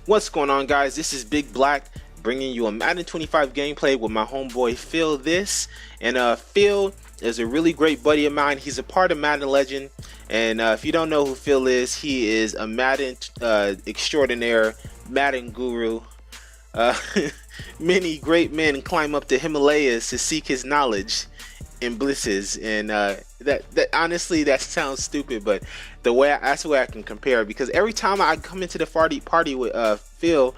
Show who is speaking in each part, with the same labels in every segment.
Speaker 1: What's going on, guys? This is Big Black bringing you a Madden 25 gameplay with my homeboy Phil this. And Phil is a really great buddy of mine. He's a part of Madden Legend. And if you don't know who Phil is, he is a Madden extraordinaire, Madden guru. Many great men climb up the Himalayas to seek his knowledge and blisses, and that honestly, that sounds stupid, but that's the way I can compare it, because every time I come into the party with Phil,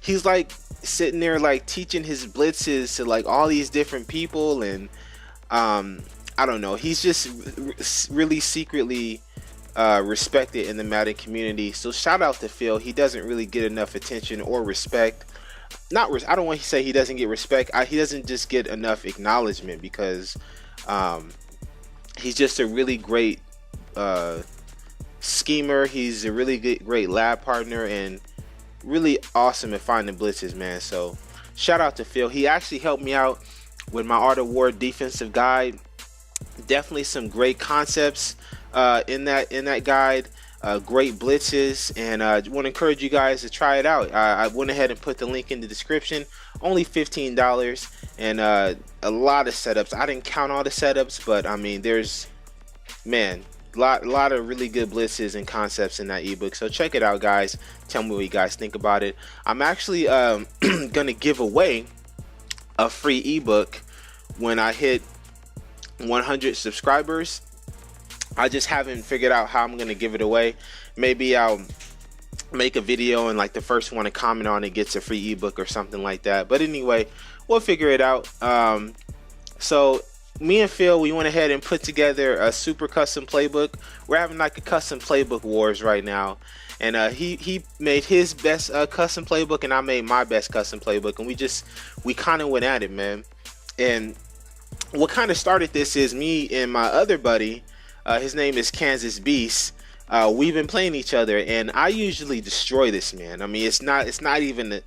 Speaker 1: he's like sitting there like teaching his blitzes to like all these different people, and I don't know, he's just really secretly respected in the Madden community. So shout out to Phil. He doesn't really get enough attention or respect. I don't want to say he doesn't get respect. He doesn't just get enough acknowledgement, because he's just a really great schemer. He's a really great lab partner, and really awesome at finding blitzes, man. So shout out to Phil. He actually helped me out with my Art of War defensive guide. Definitely some great concepts in that guide. Great blitzes, and I want to encourage you guys to try it out. I went ahead and put the link in the description. Only $15, and a lot of setups. I didn't count all the setups, but I mean, there's a lot of really good blitzes and concepts in that ebook. So check it out, guys. Tell me what you guys think about it. I'm actually gonna give away a free ebook when I hit 100 subscribers. I just haven't figured out how I'm gonna give it away. Maybe I'll make a video and like the first one to comment on it gets a free ebook or something like that. But anyway, we'll figure it out. So me and Phil, we went ahead and put together a super custom playbook. We're having like a custom playbook wars right now, and he made his best custom playbook, and I made my best custom playbook, and we kind of went at it, man. And what kind of started this is me and my other buddy. His name is Kansas Beast. We've been playing each other, and I usually destroy this man. I mean, it's not even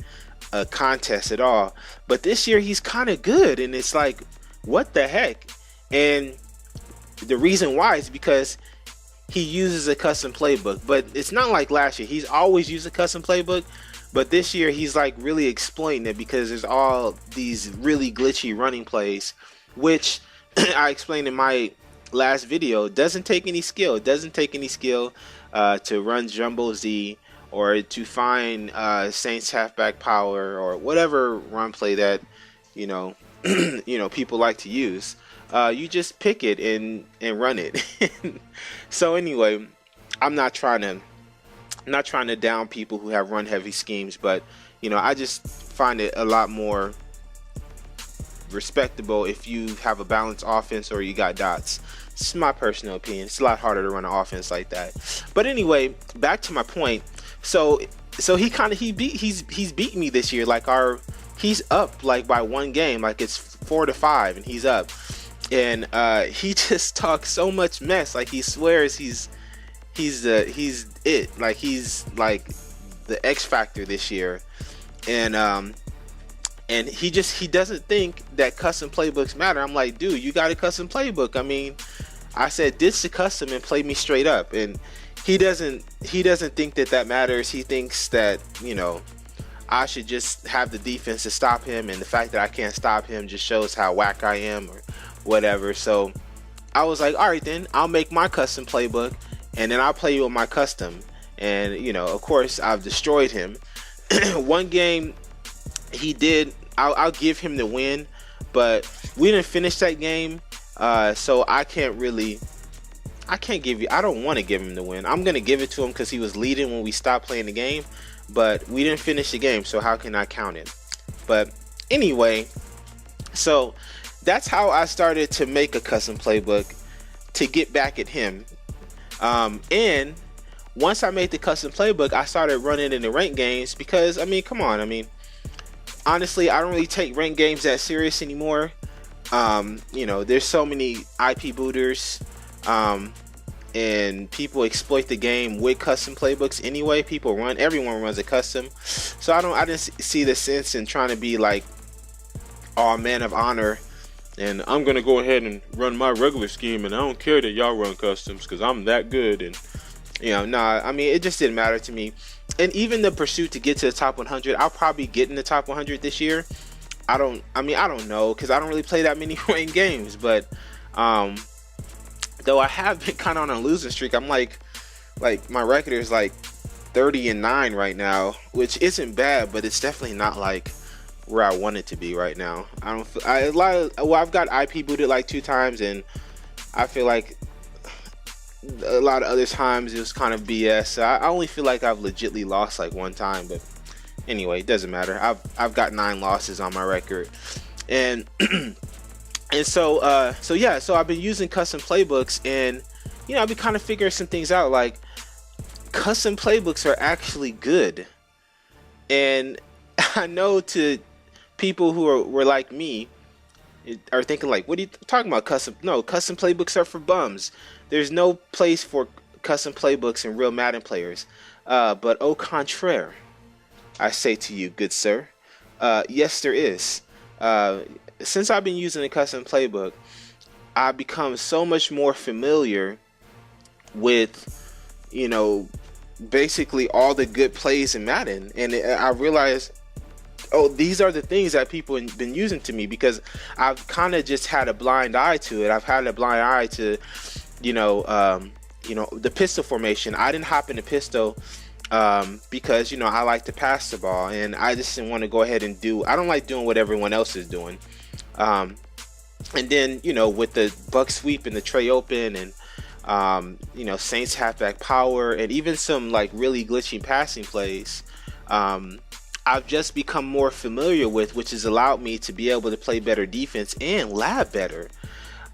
Speaker 1: a contest at all. But this year he's kind of good, and it's like, what the heck? And the reason why is because he uses a custom playbook. But it's not like last year. He's always used a custom playbook, but this year he's like really exploiting it, because there's all these really glitchy running plays, which I explained in my last video. Doesn't take any skill. To run Jumbo Z, or to find Saints halfback power, or whatever run play that people like to use. You just pick it and run it. So anyway, I'm not trying to down people who have run heavy schemes, but I just find it a lot more respectable if you have a balanced offense or you got dots. It's my personal opinion. It's a lot harder to run an offense like that. But anyway, back to my point. So he's beat me this year. Like he's up like by one game. Like it's 4-5, and he's up. And he just talks so much mess. Like he swears he's it. Like he's like the X Factor this year. And he doesn't think that custom playbooks matter. I'm like, dude, you got a custom playbook. I mean, I said ditch the custom and play me straight up. And he doesn't think that matters. He thinks that I should just have the defense to stop him, and the fact that I can't stop him just shows how whack I am or whatever. So I was like, all right, then I'll make my custom playbook, and then I'll play you with my custom. And of course I've destroyed him. One game he did, I'll give him the win, but we didn't finish that game, so I don't want to give him the win. I'm gonna give it to him because he was leading when we stopped playing the game, but we didn't finish the game, so how can I count it? But anyway, so that's how I started to make a custom playbook to get back at him. And once I made the custom playbook, I started running in the ranked games, because I mean, come on, I mean, honestly, I don't really take ranked games that serious anymore. There's so many IP booters, and people exploit the game with custom playbooks anyway. Everyone runs a custom, so I didn't see the sense in trying to be like, oh, man of honor, and I'm gonna go ahead and run my regular scheme, and I don't care that y'all run customs because I'm that good. And nah, I mean, it just didn't matter to me. and even the pursuit to get to the top 100, I'll probably get in the top 100 this year. I don't know, because I don't really play that many ranked games, but though I have been kind of on a losing streak. I'm like my record is like 30-9 right now, which isn't bad, but it's definitely not like where I want it to be right now. I don't feel, I've got IP booted like 2 times, and I feel like a lot of other times it was kind of BS. So I only feel like I've legitly lost like 1 time, but anyway, it doesn't matter. I've got 9 losses on my record, and and so I've been using custom playbooks, and I've been kind of figuring some things out. Like, custom playbooks are actually good, and I know to people who were like me are thinking like, what are you talking about? Custom playbooks are for bums. There's no place for custom playbooks in real Madden players. But au contraire, I say to you, good sir, yes, there is. Since I've been using a custom playbook, I've become so much more familiar with, basically all the good plays in Madden. And I realized, oh, these are the things that people have been using to me, because I've kind of just had a blind eye to it. I've had a blind eye to, the pistol formation. I didn't hop into pistol because, I like to pass the ball, and I just didn't want to go ahead and I don't like doing what everyone else is doing. And then, with the buck sweep and the tray open, and Saints halfback power, and even some like really glitchy passing plays, I've just become more familiar with, which has allowed me to be able to play better defense and lab better.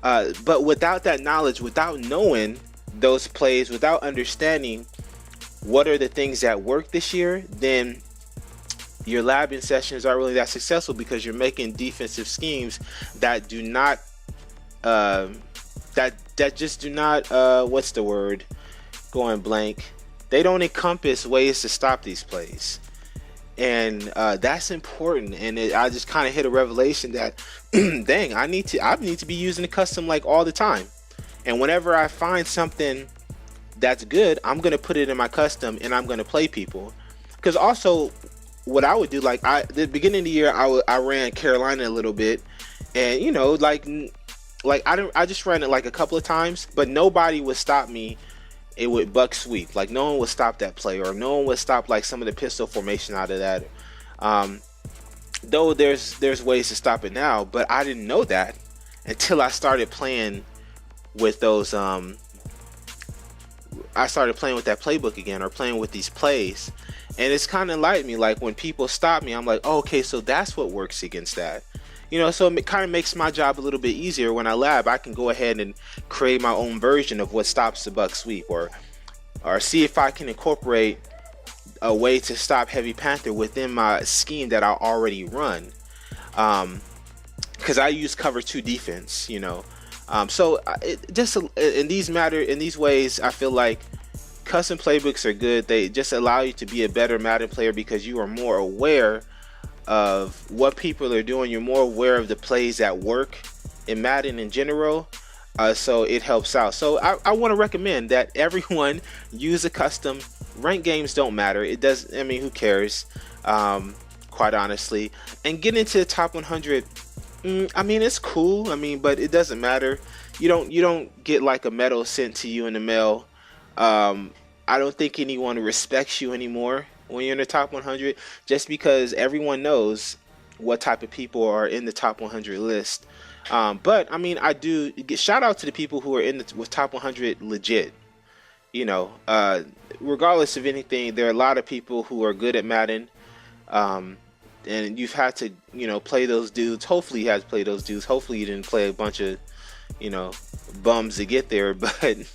Speaker 1: But without that knowledge, without knowing those plays, without understanding what are the things that work this year, then your labbing sessions aren't really that successful, because you're making defensive schemes that do not that just do not what's the word, going blank, they don't encompass ways to stop these plays. And that's important. And I just kind of hit a revelation that dang, I need to be using the custom like all the time. And whenever I find something that's good, I'm gonna put it in my custom, and I'm gonna play people. Because also, what I would do, like the beginning of the year, I ran Carolina a little bit, and I just ran it like a couple of times, but nobody would stop me. It would buck sweep. Like, no one would stop that play, or no one would stop like some of the pistol formation out of that. Though there's ways to stop it now, but I didn't know that until I started playing with those. I started playing with that playbook again, or playing with these plays, and it's kind of like me. Like, when people stop me, I'm like, oh, okay, so that's what works against that. So it kind of makes my job a little bit easier. When I lab, I can go ahead and create my own version of what stops the buck sweep, or see if I can incorporate a way to stop Heavy Panther within my scheme that I already run. Because I use cover 2 defense, So in these ways, I feel like custom playbooks are good. They just allow you to be a better Madden player, because you are more aware of what people are doing. You're more aware of the plays that work in Madden in general, so it helps out. So I want to recommend that everyone use a custom. Ranked games don't matter. It does. I mean, who cares? Quite honestly, and get into the top 100. I mean, it's cool. I mean, but it doesn't matter. You don't get like a medal sent to you in the mail. I don't think anyone respects you anymore when you're in the top 100, just because everyone knows what type of people are in the top 100 list. But I mean, I do shout out to the people who are in with top 100 legit. Regardless of anything, there are a lot of people who are good at Madden, and you've had to play those dudes. Hopefully you had to play those dudes. Hopefully you didn't play a bunch of bums to get there. But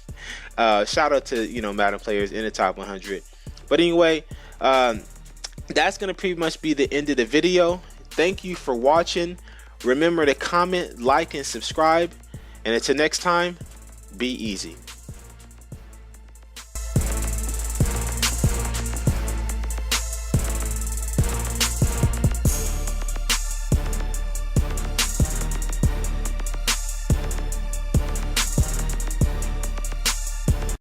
Speaker 1: shout out to Madden players in the top 100. But anyway, that's gonna pretty much be the end of the video. Thank you for watching. Remember to comment, like, and subscribe, and until next time, be easy.